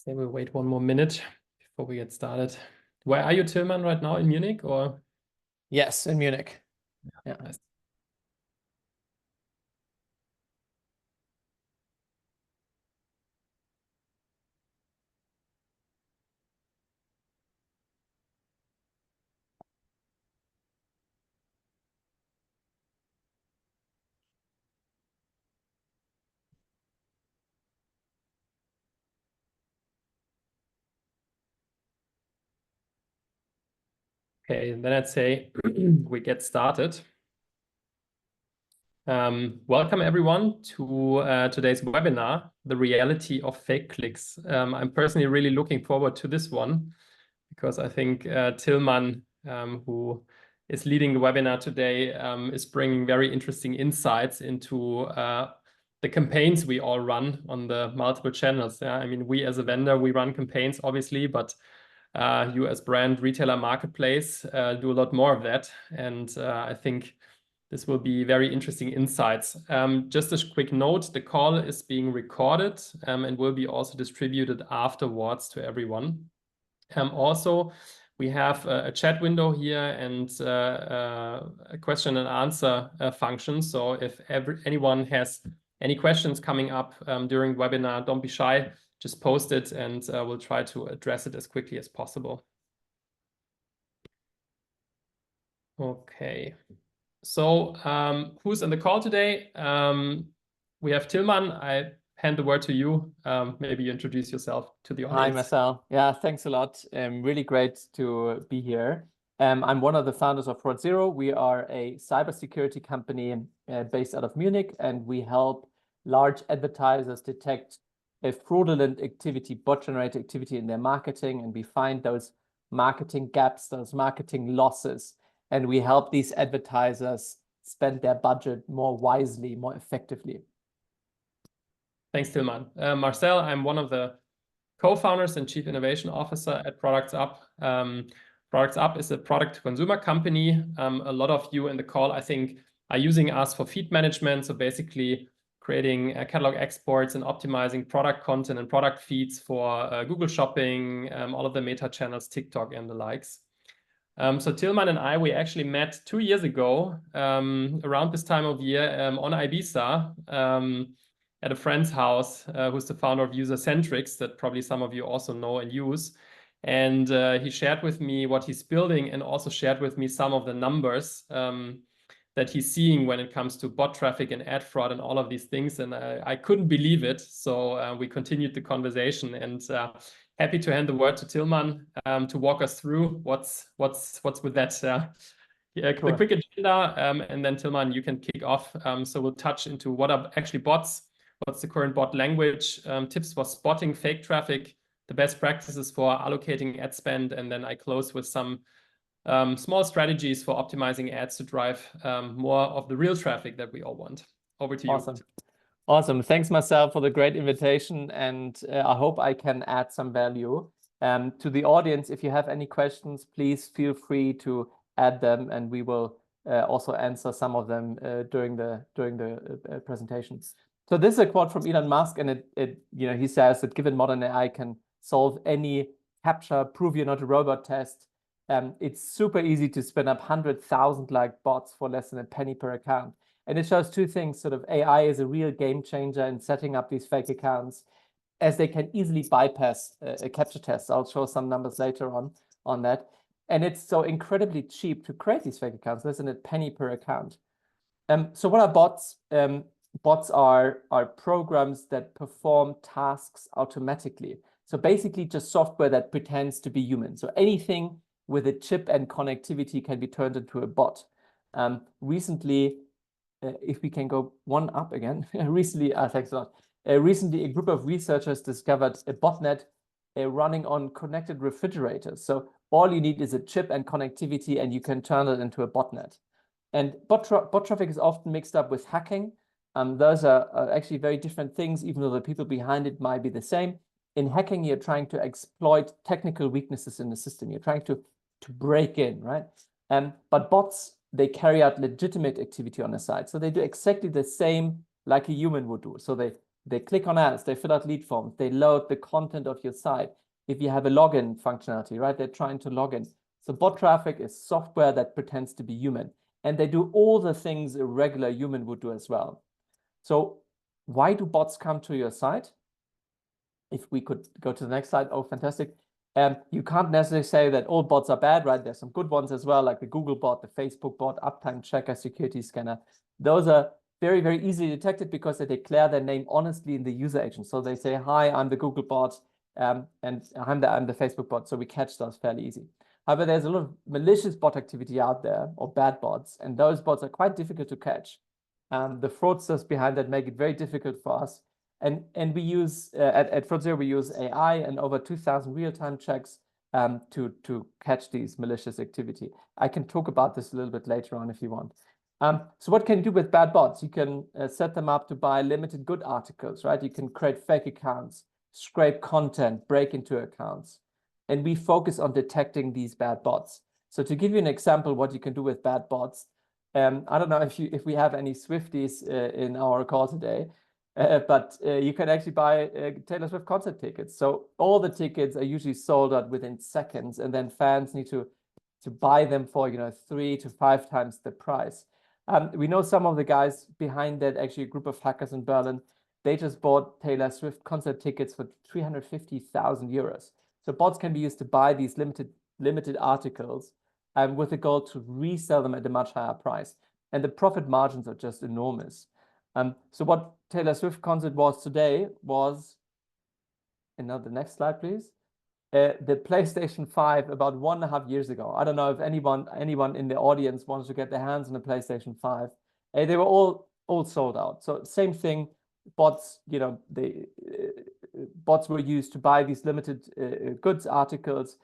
Say we'll wait one more minute before we get started. Where are you, Tilman, right now, in Munich or? Yes, in Munich. Yeah. Nice. Okay, then I'd say we get started. Welcome everyone to today's webinar, The Reality of Fake Clicks. I'm personally really looking forward to this one because I think Tilman, who is leading the webinar today, is bringing very interesting insights into the campaigns we all run on the multiple channels. Yeah? I mean, we as a vendor, we run campaigns, obviously, but you as brand, retailer, marketplace do a lot more of that. And I think this will be very interesting insights. Just a quick note, the call is being recorded and will be also distributed afterwards to everyone. Also, we have a chat window here and a question and answer function. So if anyone has any questions coming up during the webinar, don't be shy, just post it and we'll try to address it as quickly as possible. Okay. So who's on the call today? We have Tilman. I hand the word to you. Maybe you introduce yourself to the audience. Hi, Marcel. Yeah, thanks a lot. Really great to be here. I'm one of the founders of fraud0. We are a cybersecurity company based out of Munich, and we help large advertisers detect a fraudulent activity, bot-generated activity in their marketing, and we find those marketing gaps, those marketing losses, and we help these advertisers spend their budget more wisely, more effectively. Thanks, Tilman. Marcel, I'm one of the co-founders and chief innovation officer at ProductsUp. ProductsUp is a product consumer company. A lot of you in the call, I think, are using us for feed management. So basically creating catalog exports and optimizing product content and product feeds for Google Shopping, all of the meta channels, TikTok and the likes. So Tilman and I, we actually met 2 years ago around this time of year on Ibiza at a friend's house who's the founder of Usercentrics that probably some of you also know and use. And he shared with me what he's building and also shared with me some of the numbers that he's seeing when it comes to bot traffic and ad fraud and all of these things. And I couldn't believe it. So we continued the conversation and happy to hand the word to Tilman to walk us through what's with that. Yeah, Sure. The quick agenda, and then Tilman, you can kick off. So we'll touch into what are actually bots, what's the current bot language, tips for spotting fake traffic, the best practices for allocating ad spend, and then I close with some small strategies for optimizing ads to drive more of the real traffic that we all want. Over to you. Awesome. Awesome. Thanks, Marcel, for the great invitation. And I hope I can add some value to the audience. If you have any questions, please feel free to add them, and we will also answer some of them during the presentations. So this is a quote from Elon Musk, and he says that given modern AI can solve any capture, prove you're not a robot test, it's super easy to spin up 100,000 like bots for less than a penny per account. And it shows two things. Sort of AI is a real game changer in setting up these fake accounts, as they can easily bypass a capture test. I'll show some numbers later on that. And it's so incredibly cheap to create these fake accounts, less than a penny per account. So what are bots? Bots are programs that perform tasks automatically. So basically just software that pretends to be human. So anything with a chip and connectivity can be turned into a bot. Recently, if we can go one up again, thanks a lot. Recently, a group of researchers discovered a botnet running on connected refrigerators. So all you need is a chip and connectivity, and you can turn it into a botnet. And bot traffic is often mixed up with hacking. Those are actually very different things, even though the people behind it might be the same. In hacking, you're trying to exploit technical weaknesses in the system. You're trying to break in, right? But bots, they carry out legitimate activity on the side. So they do exactly the same like a human would do. So they They click on ads, they fill out lead forms, they load the content of your site. If you have a login functionality, right, they're trying to log in. So bot traffic is software that pretends to be human. And they do all the things a regular human would do as well. So why do bots come to your site? If we could go to the next slide. Oh, fantastic. You can't necessarily say that all bots are bad, right? There's some good ones as well, like the Google bot, the Facebook bot, uptime checker, security scanner. Those are very, very easily detected because they declare their name honestly in the user agent. So they say, hi, I'm the Google bot, and I'm the Facebook bot. So we catch those fairly easy. However, there's a lot of malicious bot activity out there, or bad bots, and those bots are quite difficult to catch. The fraudsters behind that make it very difficult for us. And we use, at fraud0, we use AI and over 2,000 real-time checks to catch these malicious activity. I can talk about this a little bit later on if you want. So what can you do with bad bots? You can set them up to buy limited good articles, right? You can create fake accounts, scrape content, break into accounts. And we focus on detecting these bad bots. So to give you an example what you can do with bad bots, I don't know if we have any Swifties in our call today, but you can actually buy Taylor Swift concert tickets. So all the tickets are usually sold out within seconds, and then fans need to buy them for 3 to 5 times the price. We know some of the guys behind that, actually a group of hackers in Berlin. They just bought Taylor Swift concert tickets for 350,000 euros. So bots can be used to buy these limited articles with the goal to resell them at a much higher price. And the profit margins are just enormous. So what Taylor Swift concert was today was, and now the next slide, please. The PlayStation 5 about 1.5 years ago. I don't know if anyone in the audience wants to get their hands on a PlayStation 5. They were all sold out. So same thing, bots, bots were used to buy these limited goods articles.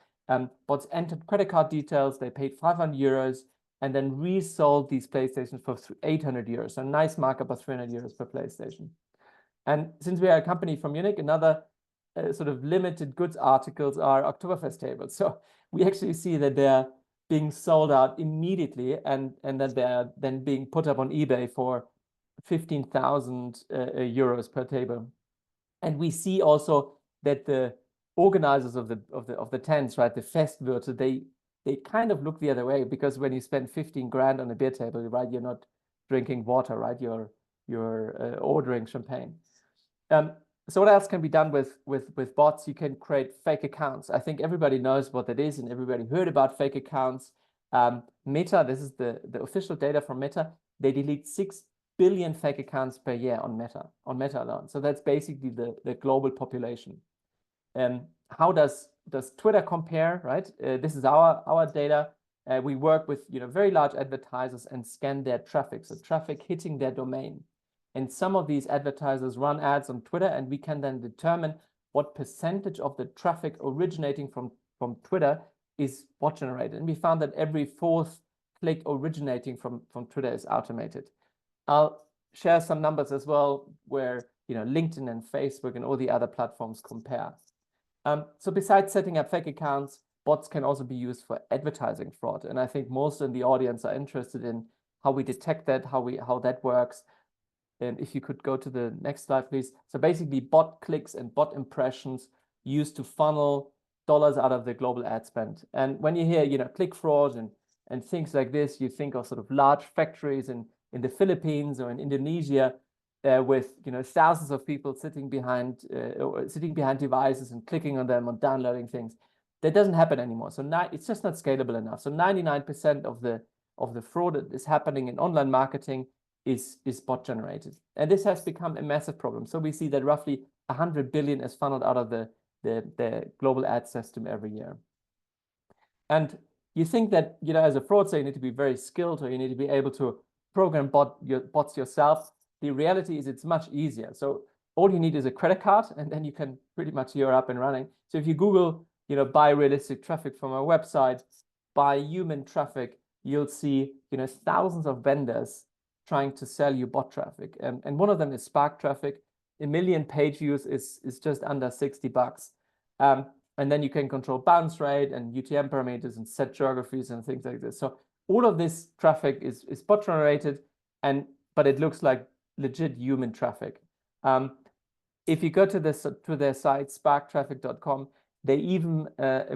Bots entered credit card details. They paid 500 euros and then resold these PlayStations for 800 euros. So a nice markup of 300 euros per PlayStation. And since we are a company from Munich, another sort of limited goods articles are Oktoberfest tables. So we actually see that they're being sold out immediately and that they're then being put up on eBay for 15,000 euros per table. And we see also that the organizers of the tents, right, the Festwirte, they kind of look the other way, because when you spend 15 grand on a beer table, right, you're not drinking water, right? You're ordering champagne. So what else can be done with bots? You can create fake accounts. I think everybody knows what that is, and everybody heard about fake accounts. Meta, this is the official data from Meta. They delete 6 billion fake accounts per year on Meta alone. So that's basically the global population. How does Twitter compare, right? This is our data. We work with very large advertisers and scan their traffic, so traffic hitting their domain. And some of these advertisers run ads on Twitter, and we can then determine what percentage of the traffic originating from Twitter is bot generated. And we found that every 4th click originating from Twitter is automated. I'll share some numbers as well where LinkedIn and Facebook and all the other platforms compare. So besides setting up fake accounts, bots can also be used for advertising fraud. And I think most in the audience are interested in how we detect that, how that works. And if you could go to the next slide, please. So basically bot clicks and bot impressions used to funnel dollars out of the global ad spend. And when you hear, click fraud and things like this, you think of sort of large factories in the Philippines or in Indonesia, with thousands of people sitting behind devices and clicking on them, on downloading things. That doesn't happen anymore. So now it's just not scalable enough. So 99% of the fraud that is happening in online marketing is bot generated, and this has become a massive problem. So we see that roughly 100 billion is funneled out of the global ad system every year. And you think that as a fraudster you need to be very skilled, or you need to be able to program bots yourself. The reality is it's much easier. So all you need is a credit card, and then you can pretty much, you're up and running. So if you Google, buy realistic traffic from our website, buy human traffic, you'll see, thousands of vendors trying to sell you bot traffic. And one of them is Spark Traffic. 1 million page views is just under $60. And then you can control bounce rate and UTM parameters and set geographies and things like this. So all of this traffic is bot generated, but it looks like legit human traffic. if you go to their site, sparktraffic.com, they even,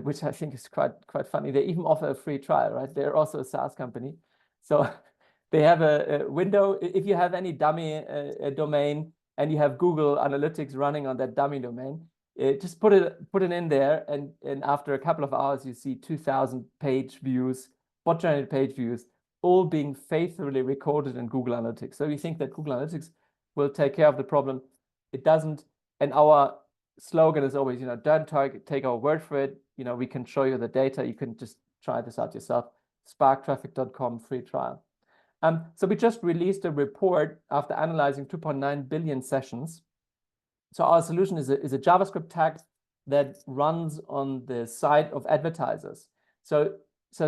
which I think is quite funny, they even offer a free trial, right? They're also a SaaS company. So they have a window. If you have any dummy domain and you have Google Analytics running on that dummy domain, just put it in there, and after a couple of hours, you see 2,000 page views, bot-generated page views, all being faithfully recorded in Google Analytics. So you think that Google Analytics will take care of the problem. It doesn't. And our slogan is always, don't take our word for it. We can show you the data. You can just try this out yourself. Sparktraffic.com free trial. So we just released a report after analyzing 2.9 billion sessions. So our solution is a JavaScript tag that runs on the side of advertisers. So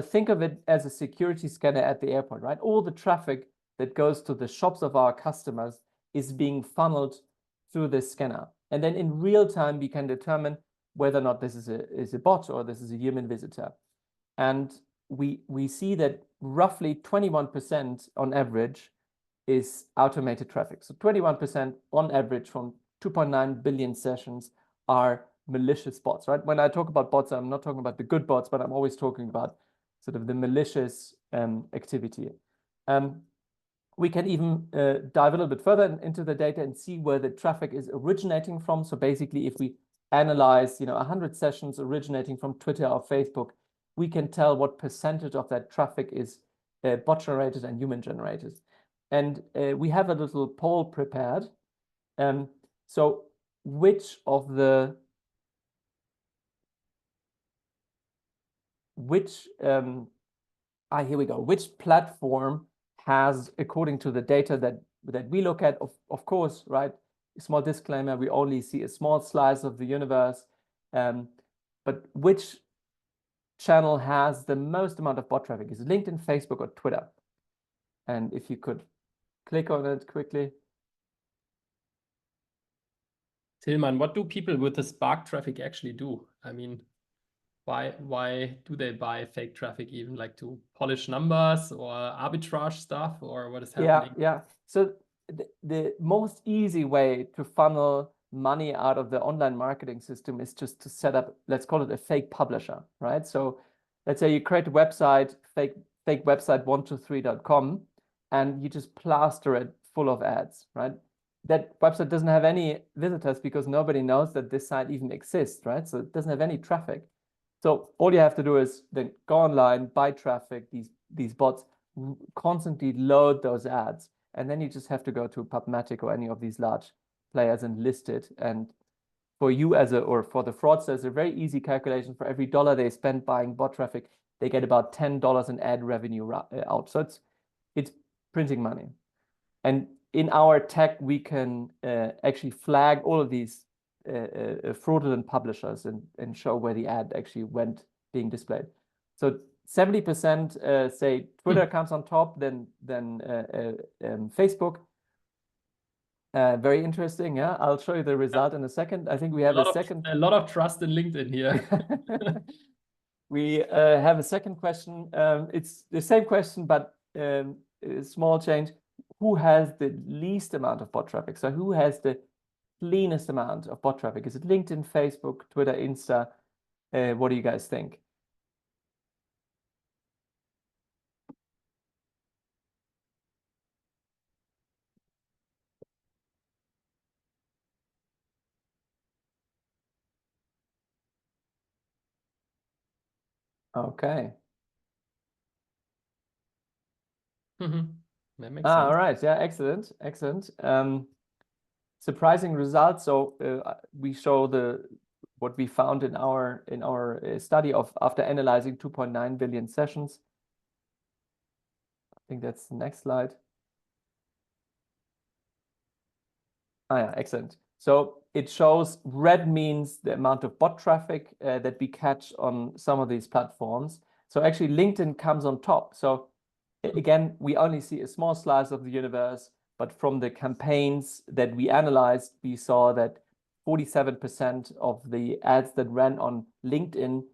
think of it as a security scanner at the airport, right? All the traffic that goes to the shops of our customers is being funneled through this scanner. And then in real time, we can determine whether or not this is a bot or this is a human visitor. And we see that roughly 21% on average is automated traffic. So 21% on average from 2.9 billion sessions are malicious bots, right? When I talk about bots, I'm not talking about the good bots, but I'm always talking about sort of the malicious activity. We can even dive a little bit further into the data and see where the traffic is originating from. So basically, if we analyze, 100 sessions originating from Twitter or Facebook, we can tell what percentage of that traffic is bot-generated and human-generated. And we have a little poll prepared. So which platform has, according to the data that we look at, of course, right? Small disclaimer, we only see a small slice of the universe. But which channel has the most amount of bot traffic? Is it LinkedIn, Facebook, or Twitter? And if you could click on it quickly. Tilman, what do people with the Spark traffic actually do? I mean, why do they buy fake traffic, even like to polish numbers or arbitrage stuff, or what is happening? Yeah. So the most easy way to funnel money out of the online marketing system is just to set up, let's call it a fake publisher, right? So let's say you create a website, fake website 123.com, and you just plaster it full of ads, right? That website doesn't have any visitors because nobody knows that this site even exists, right? So it doesn't have any traffic. So all you have to do is then go online, buy traffic, these bots constantly load those ads. And then you just have to go to PubMatic or any of these large players and list it. And for you or for the fraudsters, a very easy calculation. For every $1 they spend buying bot traffic, they get about $10 in ad revenue out. So it's printing money. And in our tech, we can actually flag all of these fraudulent publishers and show where the ad actually went being displayed. So 70% say Twitter comes on top, then Facebook. Very interesting. Yeah, I'll show you the result in a second. I think we have a lot of trust in LinkedIn here. We have a second question. It's the same question, but a small change. Who has the least amount of bot traffic? So who has the cleanest amount of bot traffic? Is it LinkedIn, Facebook, Twitter, Insta? What do you guys think? Okay. That makes sense. All right. Yeah, excellent. Surprising results. So we show what we found in our study of after analyzing 2.9 billion sessions. I think that's the next slide. Yeah, excellent. So it shows red means the amount of bot traffic that we catch on some of these platforms. So actually LinkedIn comes on top. So again, we only see a small slice of the universe, but from the campaigns that we analyzed, we saw that 47% of the ads that ran on LinkedIn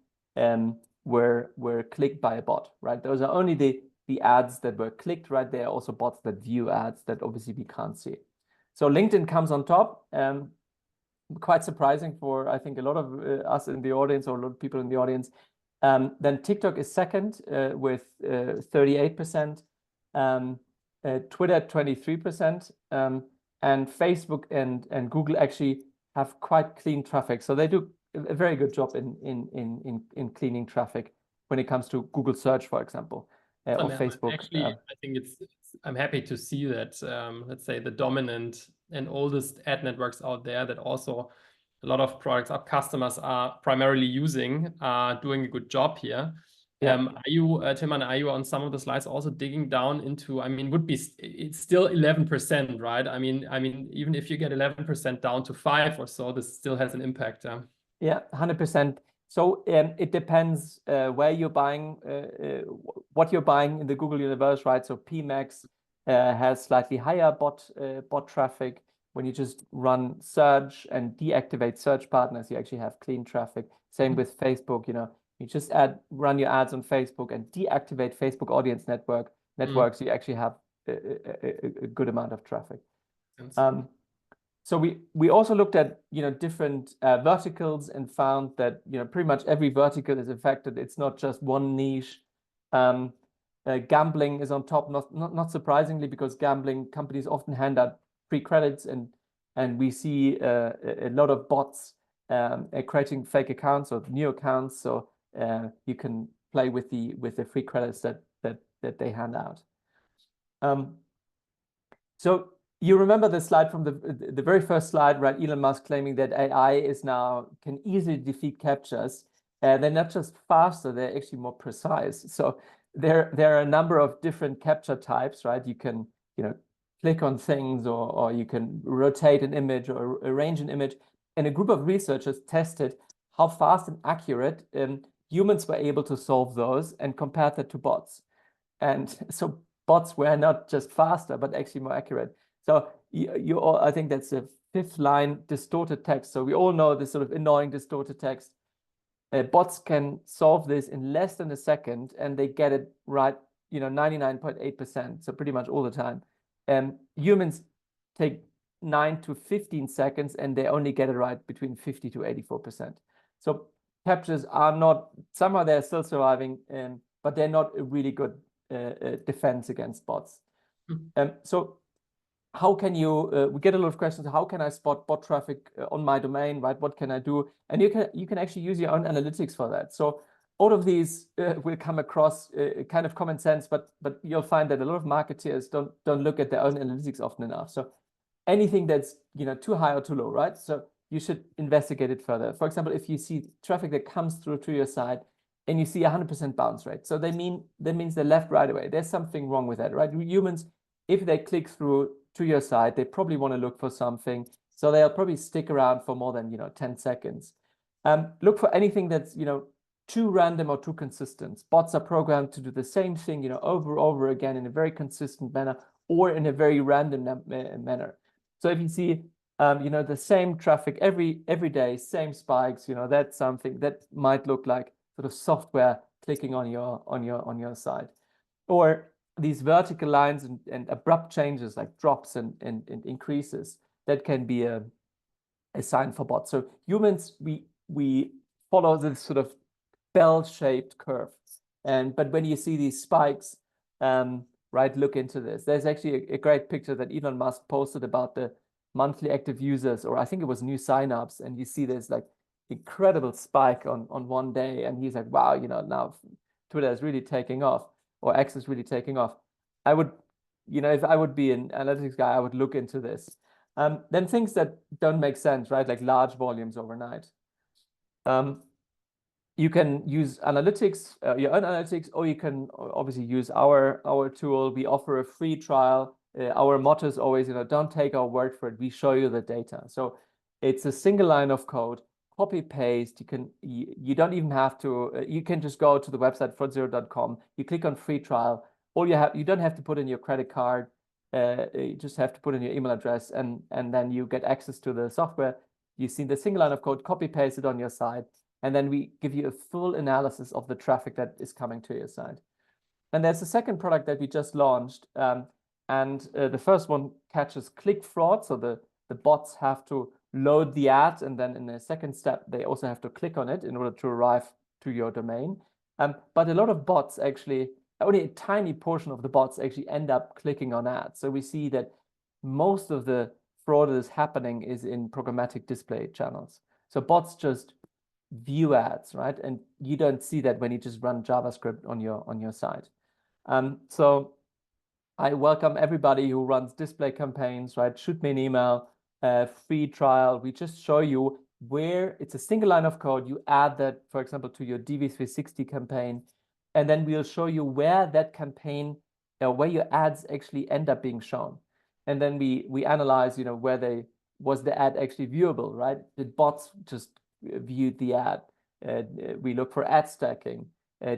were clicked by a bot, right? Those are only the ads that were clicked, right? There are also bots that view ads that obviously we can't see. So LinkedIn comes on top. quite surprising for, I think, a lot of us in the audience, or a lot of people in the audience. Then TikTok is second with 38%, Twitter 23%, and Facebook and Google actually have quite clean traffic. So they do a very good job in cleaning traffic when it comes to Google search, for example, or Facebook. Actually, I think I'm happy to see that, let's say, the dominant and oldest ad networks out there that also a lot of ProductsUp customers are primarily using, are doing a good job here. Yeah. Are you, Tilman, are you on some of the slides also digging down into, I mean, it's still 11%, right? I mean, even if you get 11% down to 5 or so, this still has an impact. Yeah, 100%. So it depends where you're buying, what you're buying in the Google universe, right? So PMax has slightly higher bot traffic. When you just run search and deactivate search partners, you actually have clean traffic. Same with Facebook, you know, you just run your ads on Facebook and deactivate Facebook audience networks, you actually have a good amount of traffic. So we also looked at, you know, different verticals and found that, you know, pretty much every vertical is affected. It's not just one niche. Gambling is on top, not surprisingly, because gambling companies often hand out free credits, and we see a lot of bots creating fake accounts or new accounts. So you can play with the free credits that they hand out. So you remember the slide from the very first slide, right? Elon Musk claiming that AI can easily defeat captchas. They're not just faster, they're actually more precise. So there are a number of different captcha types, right? You can, you know, click on things, or you can rotate an image or arrange an image. And a group of researchers tested how fast and accurate humans were able to solve those and compared that to bots. And so bots were not just faster, but actually more accurate. So you all, I think that's the 5th line, distorted text. So we all know this sort of annoying distorted text. Bots can solve this in less than a second, and they get it right, you know, 99.8%. So pretty much all the time. Humans take 9 to 15 seconds, and they only get it right between 50 to 84%. So captchas are not, somehow they're still surviving, but they're not a really good defense against bots. So how can you, we get a lot of questions, how can I spot bot traffic on my domain, right? What can I do? And you can actually use your own analytics for that. So all of these will come across kind of common sense, but you'll find that a lot of marketers don't look at their own analytics often enough. So anything that's, you know, too high or too low, right? So you should investigate it further. For example, if you see traffic that comes through to your site and you see 100% bounce rate, so that means they left right away. There's something wrong with that, right? Humans, if they click through to your site, they probably want to look for something. So they'll probably stick around for more than, you know, 10 seconds. Look for anything that's, you know, too random or too consistent. Bots are programmed to do the same thing, you know, over and over again in a very consistent manner or in a very random manner. So if you see, you know, the same traffic every day, same spikes, you know, that's something that might look like sort of software clicking on your site. Or these vertical lines and abrupt changes like drops and increases, that can be a sign for bots. So humans, we follow this sort of bell-shaped curve, but when you see these spikes, right, look into this. There's actually a great picture that Elon Musk posted about the monthly active users, or I think it was new signups, and you see there's like incredible spike on one day, and he's like, wow, you know, now Twitter is really taking off, or X is really taking off. I would, you know, if I would be an analytics guy, I would look into this. Then things that don't make sense, right? Like large volumes overnight. You can use analytics, your own analytics, or you can obviously use our tool. We offer a free trial. Our motto is always, you know, don't take our word for it. We show you the data. So it's a single line of code, copy paste. You don't even have to. You can just go to the website fraud0.com. You click on free trial. You don't have to put in your credit card. You just have to put in your email address, and then you get access to the software. You see the single line of code, copy paste it on your site, and then we give you a full analysis of the traffic that is coming to your site. And there's a second product that we just launched, and the first one catches click fraud. So the bots have to load the ad, and then in the second step, they also have to click on it in order to arrive to your domain. But a lot of bots actually, only a tiny portion of the bots actually end up clicking on ads. So we see that most of the fraud that is happening is in programmatic display channels. So bots just view ads, right? And you don't see that when you just run JavaScript on your site. So I welcome everybody who runs display campaigns, right? Shoot me an email, free trial. We just show you where it's a single line of code. You add that, for example, to your DV360 campaign, and then we'll show you where that campaign, where your ads actually end up being shown. And then we analyze, where was the ad actually viewable, right? Did bots just view the ad? We look for ad stacking,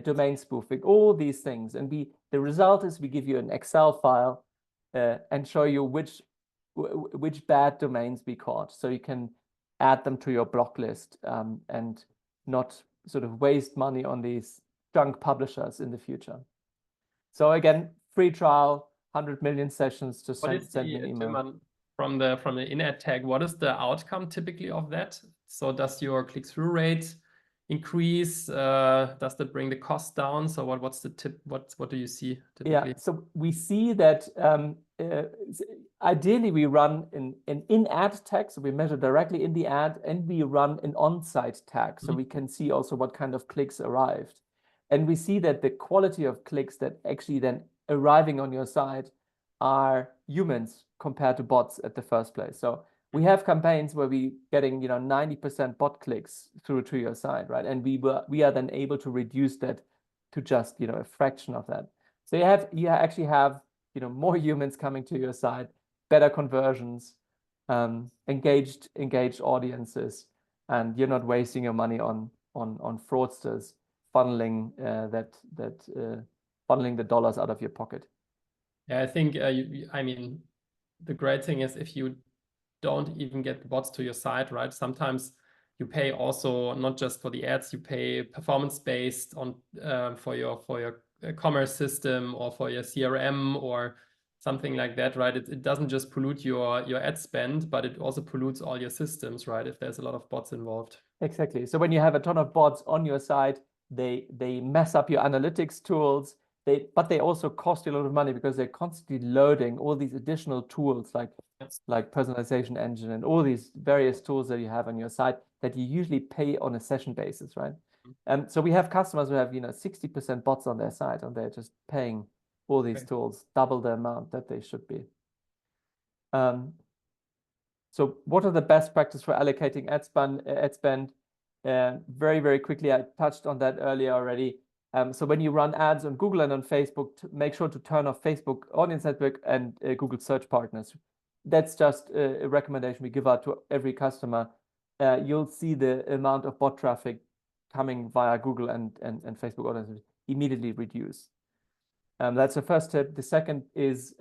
domain spoofing, all these things. And the result is we give you an Excel file and show you which bad domains we caught. So you can add them to your block list and not sort of waste money on these junk publishers in the future. So again, free trial, 100 million sessions, just send me an email. Tilman, from the in-ad tag, what is the outcome typically of that? So does your click-through rate increase? Does that bring the cost down? So what's the tip? What do you see typically? Yeah, so we see that ideally we run an in-ad tag, so we measure directly in the ad, and we run an on-site tag, so we can see also what kind of clicks arrived. And we see that the quality of clicks that actually then arriving on your site are humans compared to bots at the first place. So we have campaigns where we getting 90% bot clicks through to your site, right? And we are then able to reduce that to just a fraction of that. So you actually have more humans coming to your site, better conversions, engaged audiences, and you're not wasting your money on fraudsters funneling funneling the dollars out of your pocket. Yeah, I think I mean, the great thing is if you don't even get the bots to your site, right? Sometimes you pay also not just for the ads, you pay performance-based on for your commerce system or for your CRM or something like that, right? It doesn't just pollute your ad spend, but it also pollutes all your systems, right? If there's a lot of bots involved. Exactly. So when you have a ton of bots on your site, they mess up your analytics tools. But they also cost you a lot of money because they're constantly loading all these additional tools like personalization engine and all these various tools that you have on your site that you usually pay on a session basis, right? So we have customers who have 60% bots on their site, and they're just paying all these tools double the amount that they should be. So what are the best practices for allocating ad spend? Very, very quickly, I touched on that earlier already. So when you run ads on Google and on Facebook, make sure to turn off Facebook Audience Network and Google Search Partners. That's just a recommendation we give out to every customer. You'll see the amount of bot traffic coming via Google and Facebook Audience Network immediately reduce. That's the first tip. The second is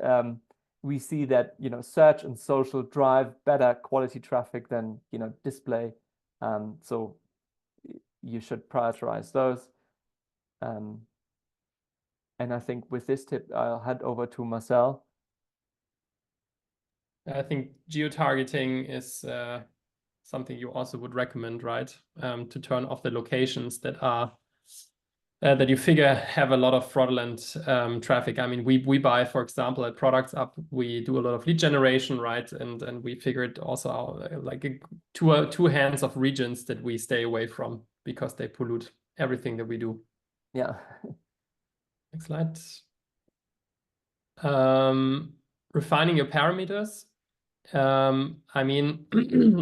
we see that search and social drive better quality traffic than display. So you should prioritize those. And I think with this tip, I'll hand over to Marcel. I think geo-targeting is something you also would recommend, right? To turn off the locations that are that you figure have a lot of fraudulent traffic. I mean, we buy, for example, at ProductsUp, we do a lot of lead generation, right? And we figured also out like two hands of regions that we stay away from because they pollute everything that we do. Yeah. Next slide. Refining your parameters. I mean,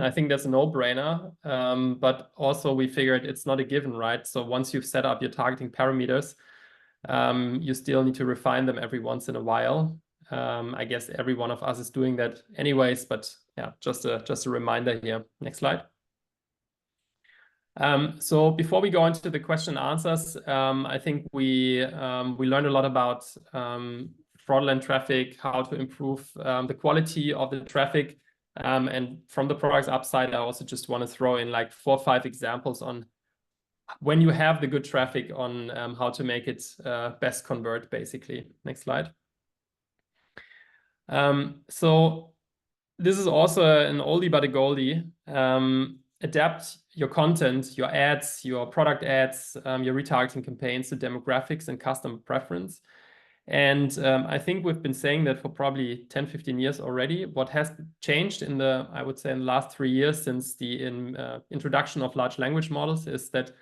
I think that's a no-brainer, but also we figured it's not a given, right? So once you've set up your targeting parameters, you still need to refine them every once in a while. I guess every one of us is doing that anyways, but yeah, just a reminder here. Next slide. So before we go into the question and answers, I think we learned a lot about fraudulent traffic, how to improve the quality of the traffic. And from the ProductsUp side, I also just want to throw in like 4 or 5 examples on when you have the good traffic on how to make it best convert, basically. Next slide. So this is also an oldie but a goldie. Adapt your content, your ads, your product ads, your retargeting campaigns to demographics and customer preference. And I think we've been saying that for probably 10, 15 years already. What has changed in the, I would say, in the last 3 years since the introduction of large language models is that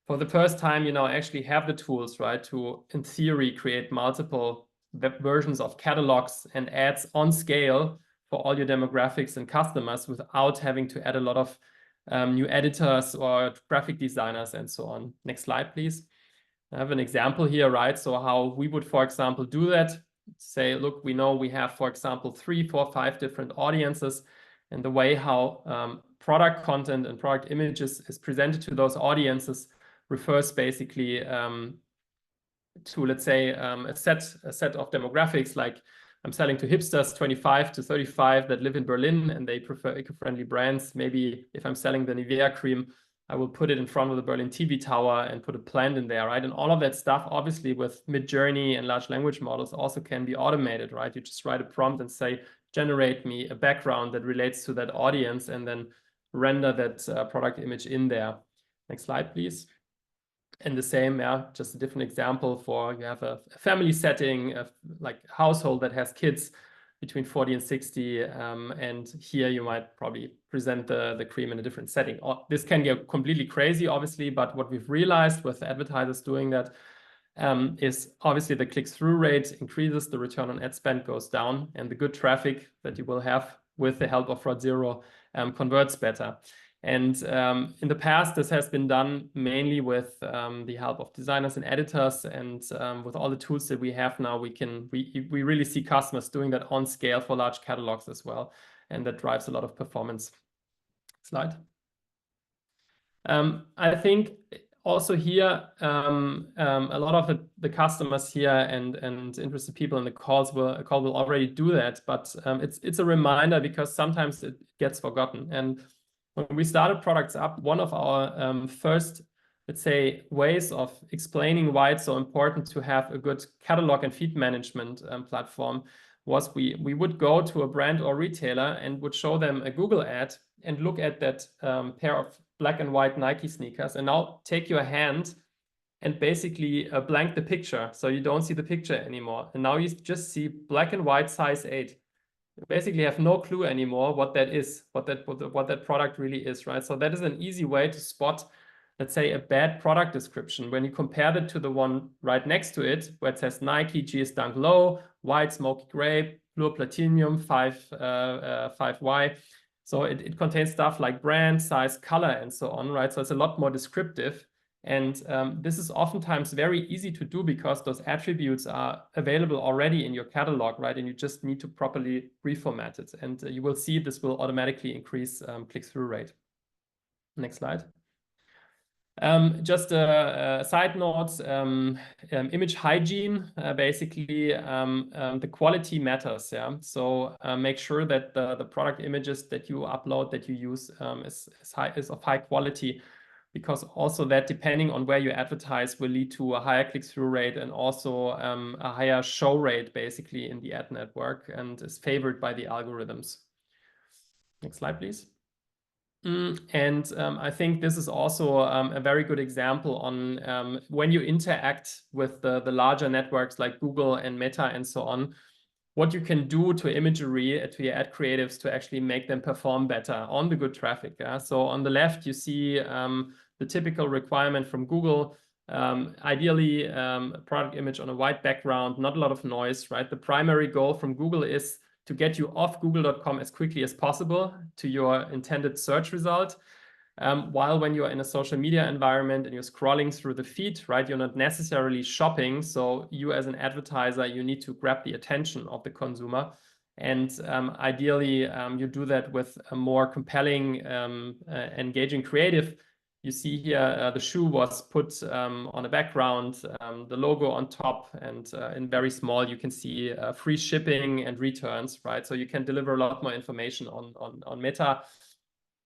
for the first time, you now actually have the tools, right, to, in theory, create multiple web versions of catalogs and ads on scale for all your demographics and customers without having to add a lot of new editors or graphic designers and so on. Next slide, please. I have an example here, right? So how we would, for example, do that. Say, look, we know we have, for example, 3, 4, 5 different audiences, and the way how product content and product images is presented to those audiences refers basically to, let's say, a set of demographics. Like I'm selling to hipsters 25 to 35 that live in Berlin and they prefer eco-friendly brands. Maybe if I'm selling the Nivea cream, I will put it in front of the Berlin TV tower and put a plant in there, right? And all of that stuff, obviously, with Midjourney and large language models also can be automated, right? You just write a prompt and say, generate me a background that relates to that audience, and then render that product image in there. Next slide, please. And the same, yeah, just a different example for you have a family setting, like household that has kids between 40 and 60. And here you might probably present the cream in a different setting. This can get completely crazy, obviously, but what we've realized with advertisers doing that is obviously the click-through rate increases, the return on ad spend goes down, and the good traffic that you will have with the help of fraud0 converts better. And in the past, this has been done mainly with the help of designers and editors. And with all the tools that we have now, we really see customers doing that on scale for large catalogs as well. And that drives a lot of performance. Slide. I think also here, a lot of the customers here and interested people in the call will already do that. But it's a reminder because sometimes it gets forgotten. And when we started ProductsUp, one of our first, let's say, ways of explaining why it's so important to have a good catalog and feed management platform was we would go to a brand or retailer and would show them a Google ad and look at that pair of black and white Nike sneakers, and now take your hand and basically blank the picture so you don't see the picture anymore. And now you just see black and white size 8. You basically have no clue anymore what that is, what that product really is, right? So that is an easy way to spot, let's say, a bad product description when you compare it to the one right next to it, where it says Nike GS Dunk Low, white smoky gray, blue platinum 5Y. So it contains stuff like brand, size, color, and so on, right? So it's a lot more descriptive. And this is oftentimes very easy to do because those attributes are available already in your catalog, right? And you just need to properly reformat it. And you will see this will automatically increase click-through rate. Next slide. Just a side note, image hygiene, basically the quality matters, yeah? So make sure that the product images that you upload, that you use is of high quality, because also that, depending on where you advertise, will lead to a higher click-through rate and also a higher show rate, basically, in the ad network, and is favored by the algorithms. Next slide, please. And I think this is also a very good example on when you interact with the larger networks like Google and Meta and so on, what you can do to imagery, to your ad creatives to actually make them perform better on the good traffic. Yeah? So on the left, you see the typical requirement from Google. Ideally, a product image on a white background, not a lot of noise, right? The primary goal from Google is to get you off google.com as quickly as possible to your intended search result. While when you're in a social media environment and you're scrolling through the feed, right, you're not necessarily shopping. So you as an advertiser, you need to grab the attention of the consumer. And ideally, you do that with a more compelling, engaging creative. You see here, the shoe was put on a background, the logo on top, and in very small, you can see free shipping and returns, right? So you can deliver a lot more information on Meta.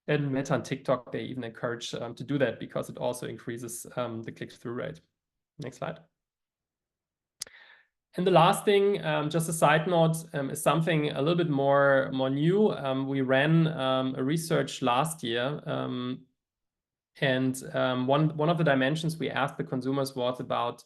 And Meta and TikTok, they even encourage to do that because it also increases the click-through rate. Next slide. And the last thing, just a side note, is something a little bit more new. We ran a research last year, and one of the dimensions we asked the consumers was about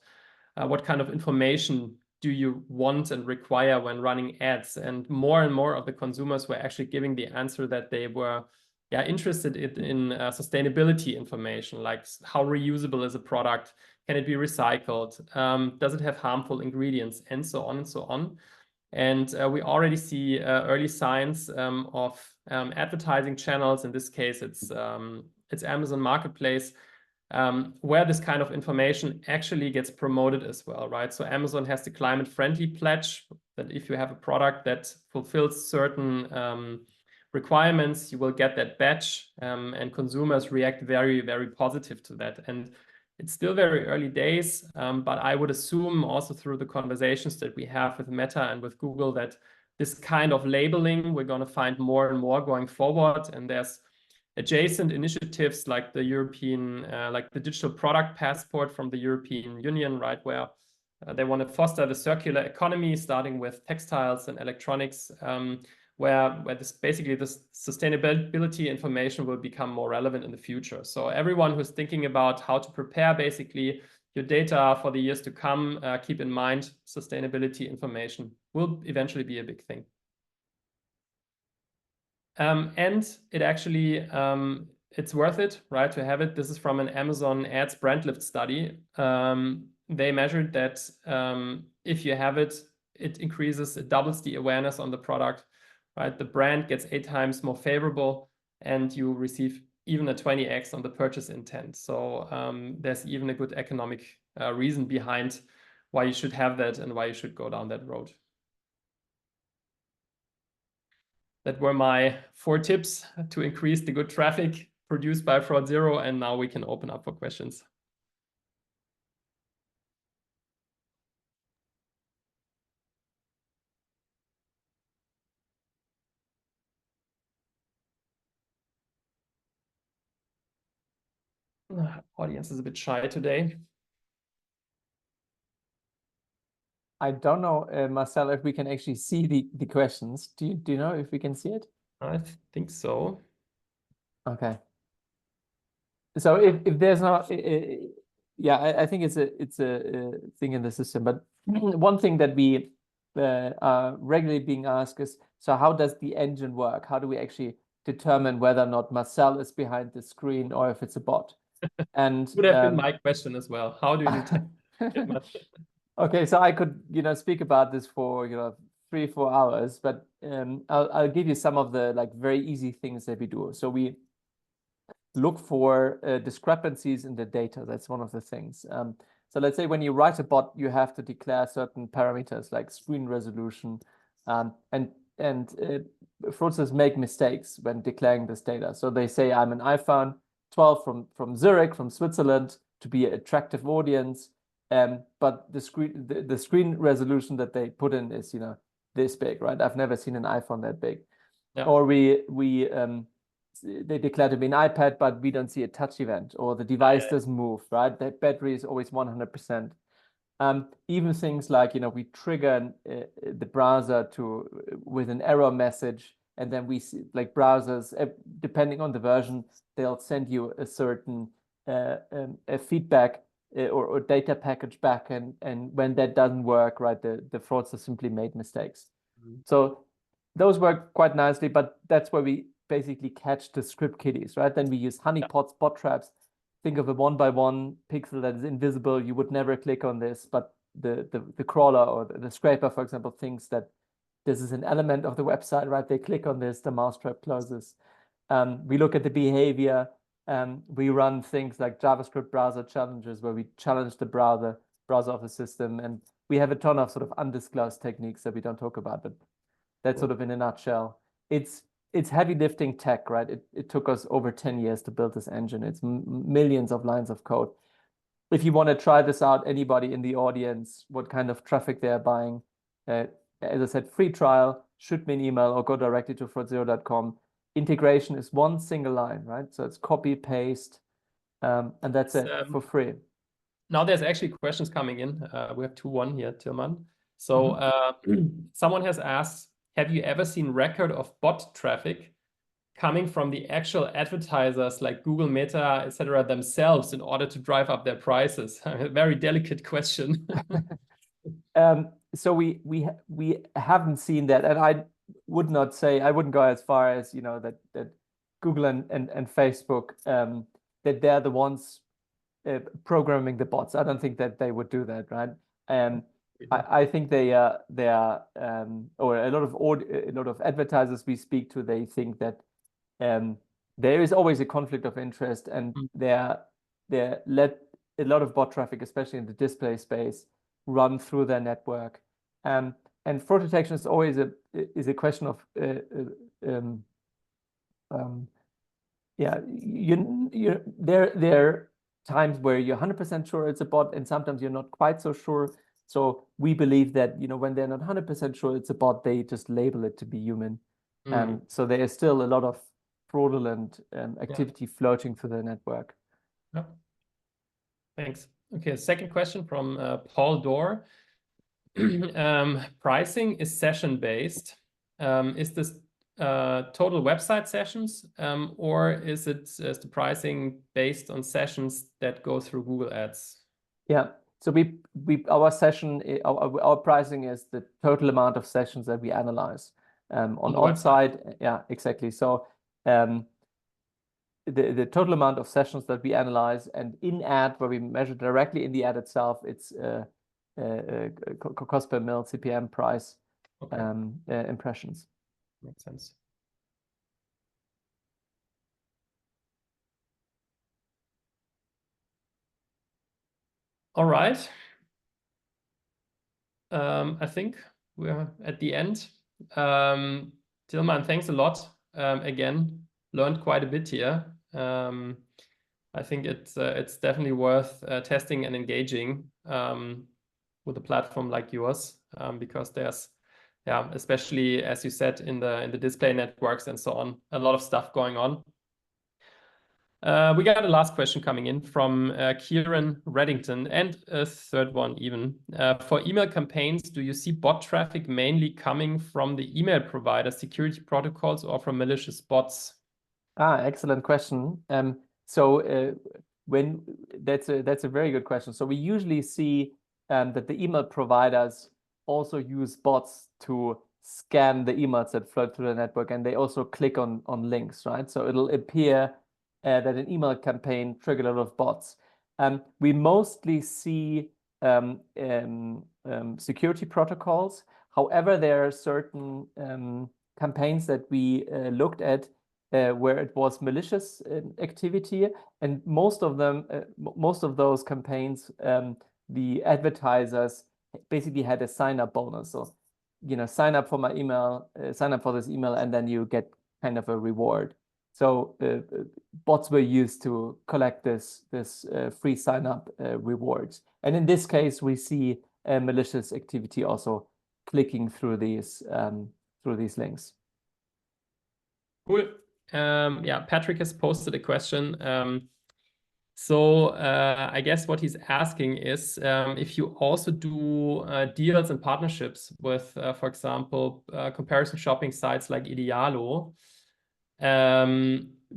what kind of information do you want and require when running ads? And more of the consumers were actually giving the answer that they were interested in sustainability information, like how reusable is a product? Can it be recycled? Does it have harmful ingredients? And so on and so on. And we already see early signs of advertising channels. In this case, it's Amazon Marketplace, where this kind of information actually gets promoted as well, right? So Amazon has the climate-friendly pledge that if you have a product that fulfills certain requirements, you will get that badge, and consumers react very, very positive to that. And it's still very early days, but I would assume also through the conversations that we have with Meta and with Google that this kind of labeling we're going to find more and more going forward. And there's adjacent initiatives like the European, like the digital product passport from the European Union, right, where they want to foster the circular economy, starting with textiles and electronics, where this basically this sustainability information will become more relevant in the future. So everyone who's thinking about how to prepare basically your data for the years to come, keep in mind sustainability information will eventually be a big thing. And it actually, it's worth it, right, to have it. This is from an Amazon Ads brand lift study. They measured that if you have it, it increases, it doubles the awareness on the product, right? The brand gets 8 times more favorable, and you receive even a 20x on the purchase intent. So there's even a good economic reason behind why you should have that and why you should go down that road. That were my 4 tips to increase the good traffic produced by fraud0, and now we can open up for questions. Audience is a bit shy today. I don't know, Marcel, if we can actually see the questions. Do you know if we can see it? I think so. Okay. So if there's not, yeah, I think it's a thing in the system. But one thing that we are regularly being asked is, so how does the engine work? How do we actually determine whether or not Marcel is behind the screen or if it's a bot? And would have been my question as well. How do you detect? Okay, so I could, speak about this for, 3-4 hours, but I'll give you some of the very easy things that we do. So we look for discrepancies in the data. That's one of the things. So let's say when you write a bot, you have to declare certain parameters like screen resolution, and fraudsters make mistakes when declaring this data. So they say I'm an iPhone 12 from Zurich, from Switzerland, to be an attractive audience. But the screen resolution that they put in is this big, right? I've never seen an iPhone that big. Yeah. Or they declare to be an iPad, but we don't see a touch event, or the device doesn't move, right? That battery is always 100%. Even things like we trigger the browser with an error message, and then we see browsers, depending on the version, they'll send you a certain a feedback or data package back, and when that doesn't work, right, the fraudster simply made mistakes. Mm-hmm. So those work quite nicely, but that's where we basically catch the script kiddies, right? Then we use honeypots, bot traps. Think of a 1x1 pixel that is invisible. You would never click on this, but the crawler or the scraper, for example, thinks that this is an element of the website, right? They click on this, the mousetrap closes. We look at the behavior. We run things like JavaScript browser challenges, where we challenge the browser of the system, and we have a ton of sort of undisclosed techniques that we don't talk about, but that's sort of in a nutshell. It's heavy lifting tech, right? It took us over 10 years to build this engine. It's millions of lines of code. If you want to try this out, anybody in the audience, what kind of traffic they're buying, as I said, free trial, shoot me an email or go directly to fraud0.com. Integration is one single line, right? So it's copy, paste, and that's it for free. Now there's actually questions coming in. We have 2-1 here, Tilman. So someone has asked, have you ever seen record of bot traffic coming from the actual advertisers like Google, Meta, etc. themselves in order to drive up their prices? A very delicate question. So we haven't seen that, and I wouldn't go as far as, you know, that Google and Facebook, that they're the ones programming the bots. I don't think that they would do that, right? I think they are or a lot of advertisers we speak to, they think that there is always a conflict of interest, and they let a lot of bot traffic, especially in the display space, run through their network. And fraud detection is always a question of yeah, there are times where you're 100% sure it's a bot, and sometimes you're not quite so sure. So we believe that, you know, when they're not 100% sure it's a bot, they just label it to be human. And so there is still a lot of fraudulent activity floating through the network. Yeah. Thanks. Okay, second question from Paul Dorr. Pricing is session-based. Is this total website sessions, or is the pricing based on sessions that go through Google Ads? Yeah, so our pricing is the total amount of sessions that we analyze on site. Yeah, exactly. So the total amount of sessions that we analyze, and in ad, where we measure directly in the ad itself, it's cost per mil, CPM price, impressions. Makes sense. All right. I think we're at the end. Tilman, thanks a lot. Again, learned quite a bit here. I think it's definitely worth testing and engaging with a platform like yours, because there's, yeah, especially as you said in the display networks and so on, a lot of stuff going on. We got a last question coming in from Kieran Reddington, and a third one even. For email campaigns, do you see bot traffic mainly coming from the email provider security protocols or from malicious bots? Excellent question. So when that's a very good question. So we usually see that the email providers also use bots to scan the emails that float through the network, and they also click on links, right? So it'll appear that an email campaign triggered a lot of bots. We mostly see security protocols. However, there are certain campaigns that we looked at where it was malicious activity, and most of those campaigns, the advertisers basically had a sign-up bonus. So, you know, sign up for my email, sign up for this email, and then you get kind of a reward. So bots were used to collect this free sign-up rewards. And in this case, we see malicious activity also clicking through these links. Cool. Yeah, Patrick has posted a question. So I guess what he's asking is if you also do deals and partnerships with, for example, comparison shopping sites like Idealo.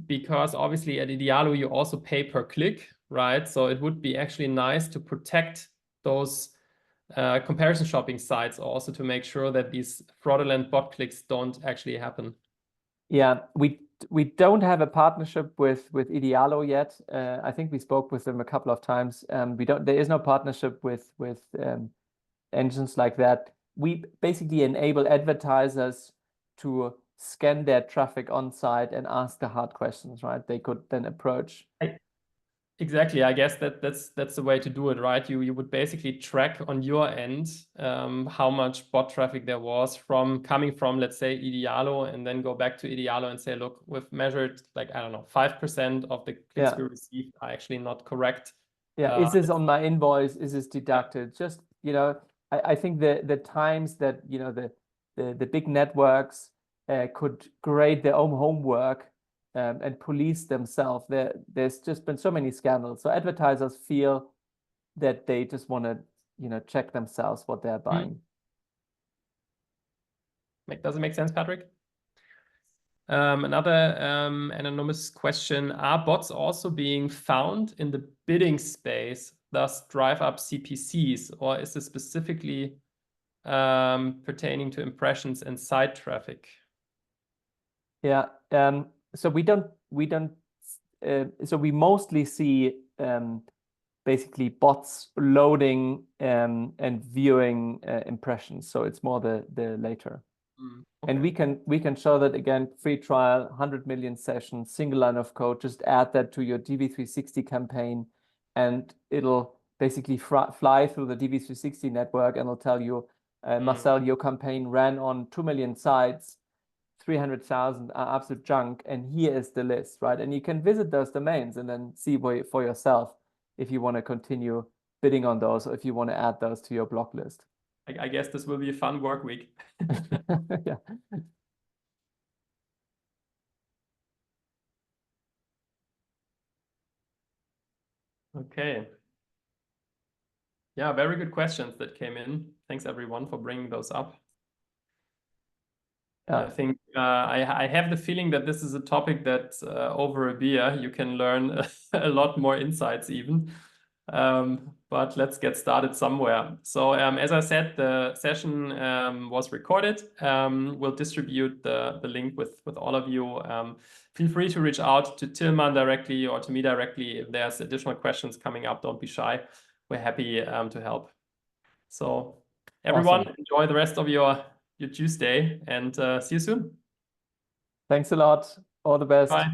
Because obviously at Idealo you also pay per click, right? So it would be actually nice to protect those comparison shopping sites also, to make sure that these fraudulent bot clicks don't actually happen. Yeah, we don't have a partnership with Idealo yet. I think we spoke with them a couple of times. There is no partnership with engines like that. We basically enable advertisers to scan their traffic on site and ask the hard questions, right? They could then approach. Exactly. I guess that's the way to do it, right? You would basically track on your end how much bot traffic there was coming from, let's say, Idealo, and then go back to Idealo and say, look, we've measured, like, I don't know, 5% of the clicks we received are actually not correct. Yeah, is this on my invoice? Is this deducted? Just, you know, I think the times that, you know, the big networks could grade their own homework and police themselves. There's just been so many scandals. So advertisers feel that they just want to, you know, check themselves what they're buying. Does it make sense, Patrick? Another anonymous question: are bots also being found in the bidding space, thus drive up CPCs, or is this specifically pertaining to impressions and site traffic? Yeah. So we mostly see basically bots loading and viewing impressions. So it's more the later. Okay. And we can show that again, free trial, 100 million sessions, single line of code. Just add that to your DV360 campaign, and it'll basically fly through the DV360 network, and it'll tell you, Marcel, your campaign ran on 2 million sites, 300,000 are absolute junk, and here is the list, right? And you can visit those domains and then see for yourself if you want to continue bidding on those, or if you want to add those to your block list. I guess this will be a fun work week. Yeah. Okay. Yeah, very good questions that came in. Thanks everyone for bringing those up. Yeah. I think I have the feeling that this is a topic that over a beer you can learn a lot more insights even. But let's get started somewhere. So as I said, the session was recorded. We'll distribute the link with all of you. Feel free to reach out to Tilman directly or to me directly if there's additional questions coming up. Don't be shy. We're happy to help. So everyone, Awesome. Enjoy the rest of your Tuesday, and see you soon. Thanks a lot. All the best. Bye.